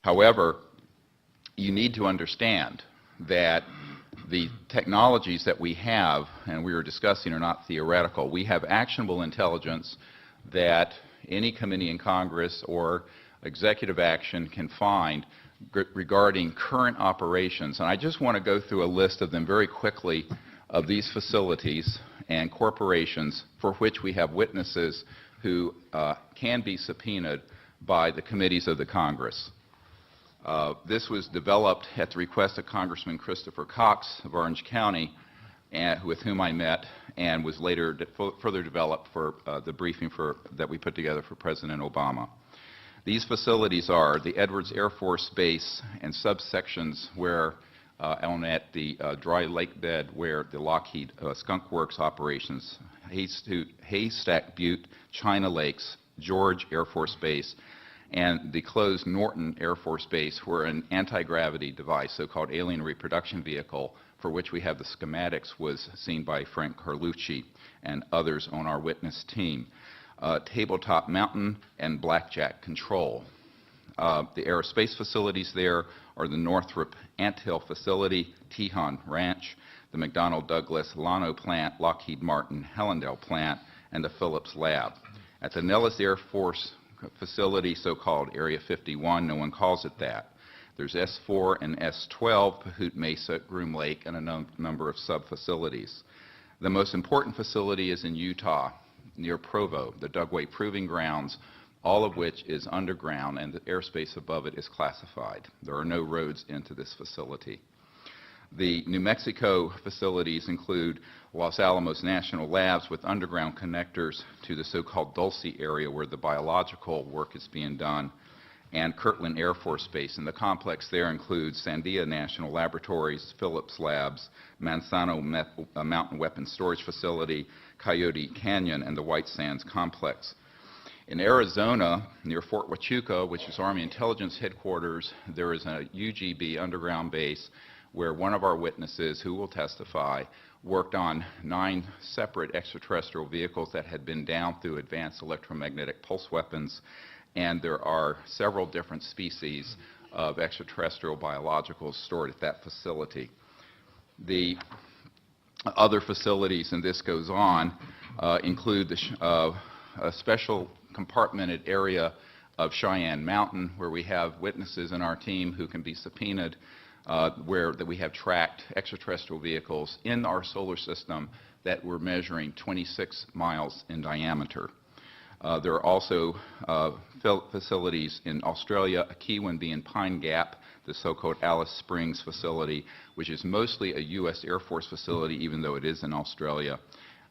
However, you need to understand that the technologies that we have, and we were discussing, are not theoretical. We have actionable intelligence that any committee in Congress or executive action can find regarding current operations. And I just want to go through a list of them very quickly, of these facilities and corporations for which we have witnesses who can be subpoenaed by the committees of the Congress. This was developed at the request of Congressman Christopher Cox of Orange County, with whom I met, and was later further developed for the briefing that we put together for President Obama. These facilities are the Edwards Air Force Base and subsections where at the dry lake bed where the Lockheed Skunk Works operations, Haystack Butte, China Lakes, George Air Force Base, and the closed Norton Air Force Base, where an anti-gravity device, so-called alien reproduction vehicle, for which we have the schematics, was seen by Frank Carlucci and others on our witness team. Tabletop Mountain and Blackjack Control. The aerospace facilities there are the Northrop Anthill Facility, Tejon Ranch, the McDonnell Douglas Llano Plant, Lockheed Martin Hellendale Plant, and the Phillips Lab. At the Nellis Air Force Facility, so-called Area 51, no one calls it that. There's S4 and S12, Pahut Mesa, Groom Lake, and a number of sub-facilities. The most important facility is in Utah, near Provo, the Dugway Proving Grounds, all of which is underground, and the airspace above it is classified. There are no roads into this facility. The New Mexico facilities include Los Alamos National Labs with underground connectors to the so-called Dulce area where the biological work is being done, and Kirtland Air Force Base. And the complex there includes Sandia National Laboratories, Phillips Labs, Manzano Mountain Weapons Storage Facility, Coyote Canyon, and the White Sands Complex. In Arizona, near Fort Huachuca, which is Army Intelligence Headquarters, there is a UGB underground base where one of our witnesses, who will testify, worked on 9 separate extraterrestrial vehicles that had been down through advanced electromagnetic pulse weapons, and there are several different species of extraterrestrial biologicals stored at that facility. The other facilities, and this goes on, include a special compartmented area of Cheyenne Mountain, where we have witnesses in our team who can be subpoenaed, where we have tracked extraterrestrial vehicles in our solar system that were measuring 26 miles in diameter. There are also facilities in Australia, a key one being Pine Gap, the so-called Alice Springs facility, which is mostly a U.S. Air Force facility, even though it is in Australia.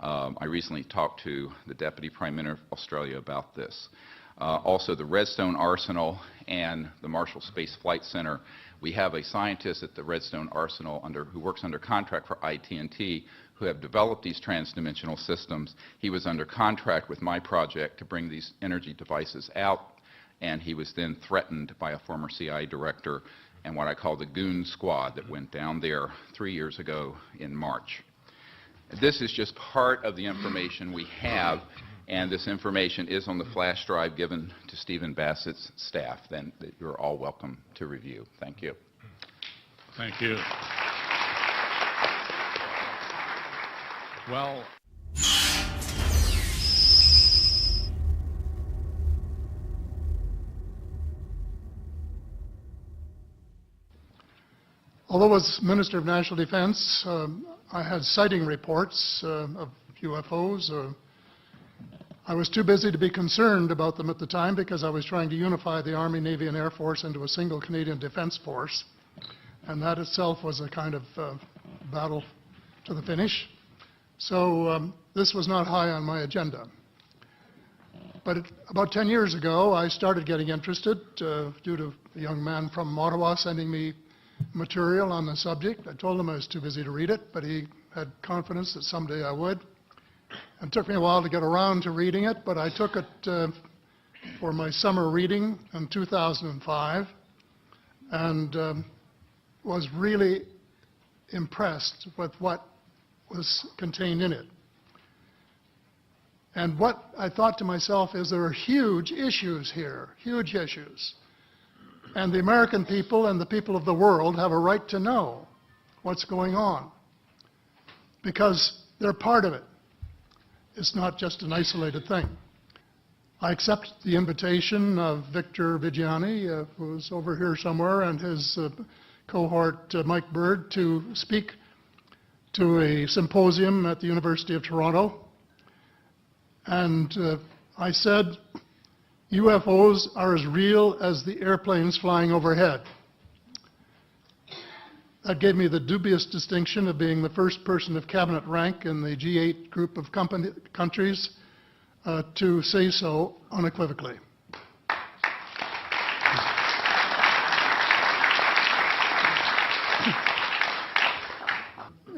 I recently talked to the Deputy Prime Minister of Australia about this. Also, the Redstone Arsenal and the Marshall Space Flight Center. We have a scientist at the Redstone Arsenal who works under contract for IT&T, who have developed these transdimensional systems. He was under contract with my project to bring these energy devices out, and he was then threatened by a former CIA director and what I call the goon squad that went down there 3 years ago in March. This is just part of the information we have, and this information is on the flash drive given to Stephen Bassett's staff, then you're all welcome to review. Thank you. Thank you. Well, although as Minister of National Defense, I had sighting reports of UFOs. I was too busy to be concerned about them at the time because I was trying to unify the Army, Navy, and Air Force into a single Canadian Defence Force. And that itself was a kind of battle to the finish. So this was not high on my agenda. But about 10 years ago, I started getting interested due to a young man from Ottawa sending me material on the subject. I told him I was too busy to read it, but he had confidence that someday I would. It took me a while to get around to reading it, but I took it for my summer reading in 2005 and was really impressed with what was contained in it. And what I thought to myself is there are huge issues here, huge issues. And the American people and the people of the world have a right to know what's going on, because they're part of it. It's not just an isolated thing. I accept the invitation of Victor Vigiani, who's over here somewhere, and his cohort, Mike Bird, to speak to a symposium at the University of Toronto. And I said, UFOs are as real as the airplanes flying overhead. That gave me the dubious distinction of being the first person of cabinet rank in the G8 group of countries to say so unequivocally.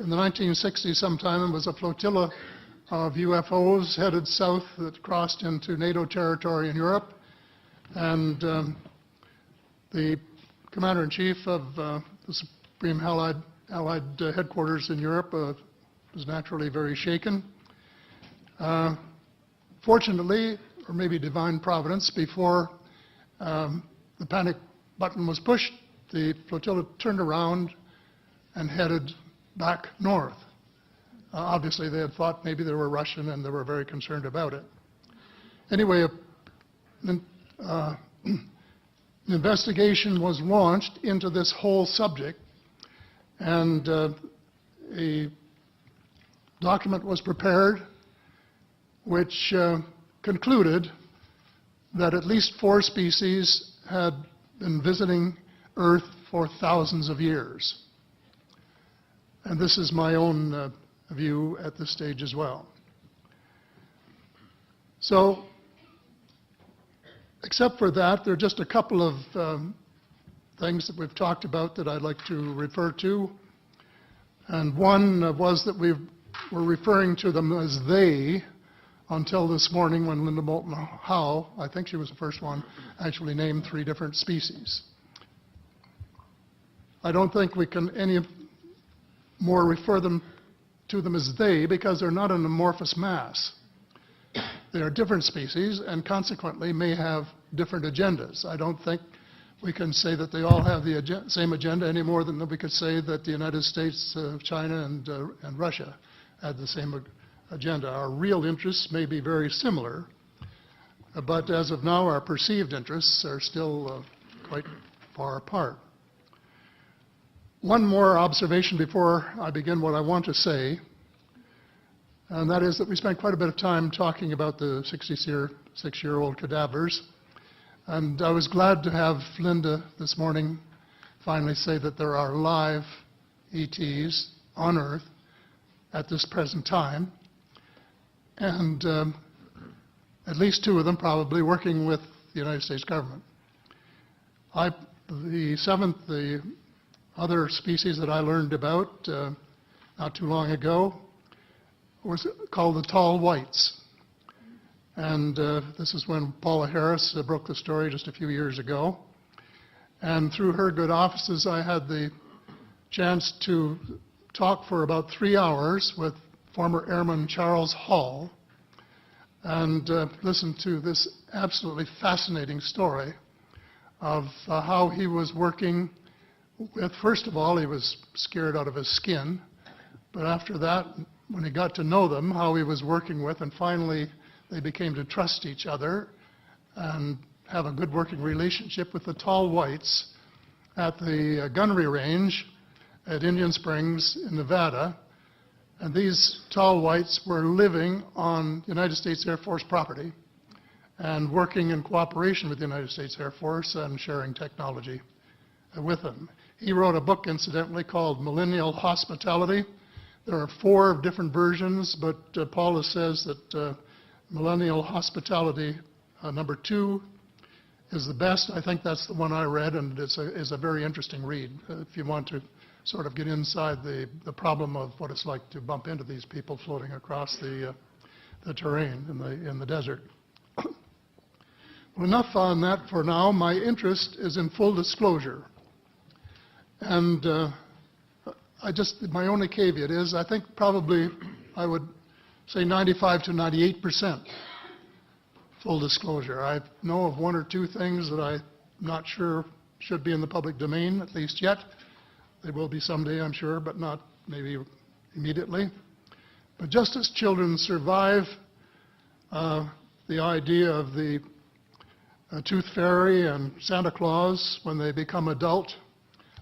In the 1960s sometime, there was a flotilla of UFOs headed south that crossed into NATO territory in Europe. And the commander-in-chief of the Supreme Allied headquarters in Europe was naturally very shaken. Fortunately, or maybe divine providence, before the panic button was pushed, the flotilla turned around and headed back north. Obviously, they had thought maybe they were Russian, and they were very concerned about it. Anyway, an investigation was launched into this whole subject, and a document was prepared which concluded that at least 4 species had been visiting Earth for thousands of years. And this is my own view at this stage as well. So, except for that, there are just a couple of things that we've talked about that I'd like to refer to. And one was that we were referring to them as they until this morning when Linda Moulton Howe, I think she was the first one, actually named 3 different species. I don't think we can any more refer to them as they, because they're not an amorphous mass. They are different species and consequently may have different agendas. I don't think we can say that they all have the same agenda any more than we could say that the United States, China, and Russia had the same agenda. Our real interests may be very similar, but as of now, our perceived interests are still quite far apart. One more observation before I begin what I want to say, and that is that we spent quite a bit of time talking about the 66-year-old cadavers, and I was glad to have Linda this morning finally say that there are live ETs on Earth at this present time, and at least 2 of them probably working with the United States government. The other species that I learned about not too long ago was called the tall whites. And this is when Paula Harris broke the story just a few years ago. And through her good offices, I had the chance to talk for about 3 hours with former Airman Charles Hall and listen to this absolutely fascinating story of how he was working with, first of all, he was scared out of his skin, but after that, when he got to know them, how he was working with, and finally they became to trust each other and have a good working relationship with the tall whites at the gunnery range at Indian Springs in Nevada. And these tall whites were living on United States Air Force property and working in cooperation with the United States Air Force and sharing technology with them. He wrote a book, incidentally, called Millennial Hospitality. There are 4 different versions, but Paula says that Millennial Hospitality number 2 is the best. I think that's the one I read, and it's a very interesting read if you want to sort of get inside the problem of what it's like to bump into these people floating across the terrain in the desert. Well, enough on that for now. My interest is in full disclosure. And my only caveat is I think probably I would say 95 to 98% full disclosure. I know of 1 or 2 things that I'm not sure should be in the public domain, at least yet. They will be someday, I'm sure, but not maybe immediately. But just as children survive the idea of the Tooth Fairy and Santa Claus when they become adult,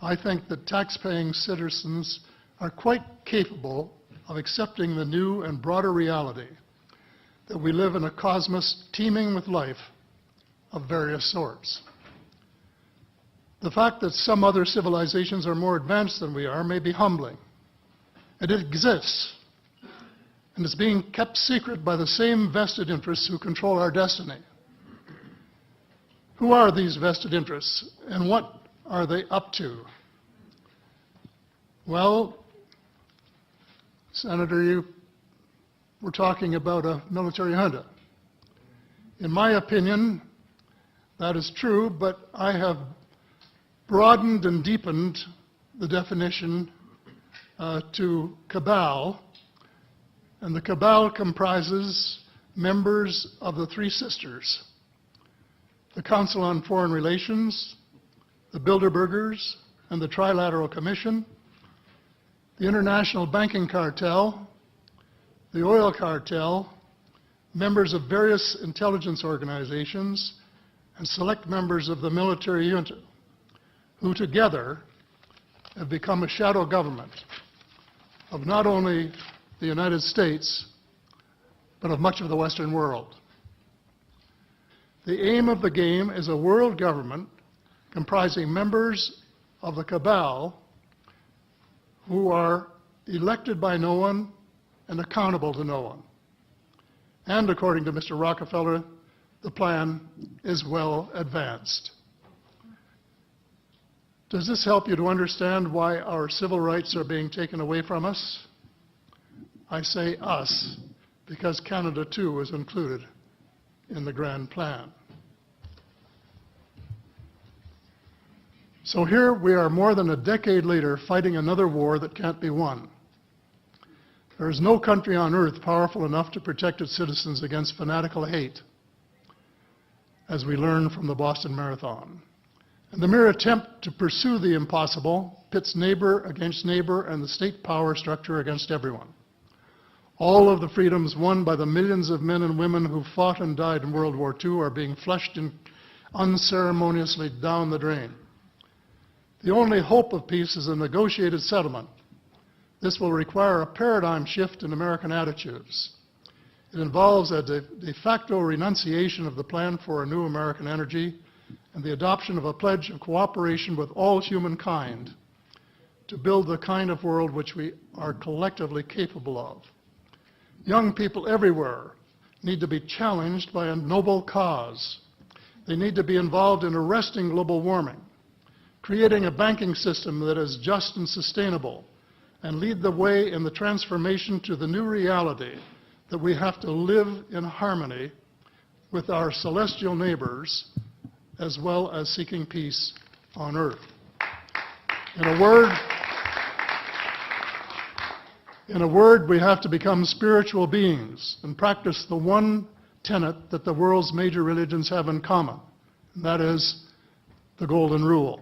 I think that tax-paying citizens are quite capable of accepting the new and broader reality that we live in a cosmos teeming with life of various sorts. The fact that some other civilizations are more advanced than we are may be humbling. It exists, and it's being kept secret by the same vested interests who control our destiny. Who are these vested interests, and what are they up to? Well, Senator, you were talking about a military junta. In my opinion, that is true, but I have broadened and deepened the definition to cabal, and the cabal comprises members of the Three Sisters: the Council on Foreign Relations, the Bilderbergers, and the Trilateral Commission, the International Banking Cartel, the Oil Cartel, members of various intelligence organizations, and select members of the military junta, who together have become a shadow government of not only the United States, but of much of the Western world. The aim of the game is a world government comprising members of the cabal who are elected by no one and accountable to no one. And according to Mr. Rockefeller, the plan is well advanced. Does this help you to understand why our civil rights are being taken away from us? I say us, because Canada too is included in the grand plan. So here we are more than a decade later fighting another war that can't be won. There is no country on earth powerful enough to protect its citizens against fanatical hate, as we learned from the Boston Marathon. And the mere attempt to pursue the impossible pits neighbor against neighbor and the state power structure against everyone. All of the freedoms won by the millions of men and women who fought and died in World War II are being flushed unceremoniously down the drain. The only hope of peace is a negotiated settlement. This will require a paradigm shift in American attitudes. It involves a de facto renunciation of the plan for a new American energy and the adoption of a pledge of cooperation with all humankind to build the kind of world which we are collectively capable of. Young people everywhere need to be challenged by a noble cause. They need to be involved in arresting global warming, creating a banking system that is just and sustainable, and lead the way in the transformation to the new reality that we have to live in harmony with our celestial neighbors, as well as seeking peace on earth. In a word, we have to become spiritual beings and practice the one tenet that the world's major religions have in common, and that is the Golden Rule.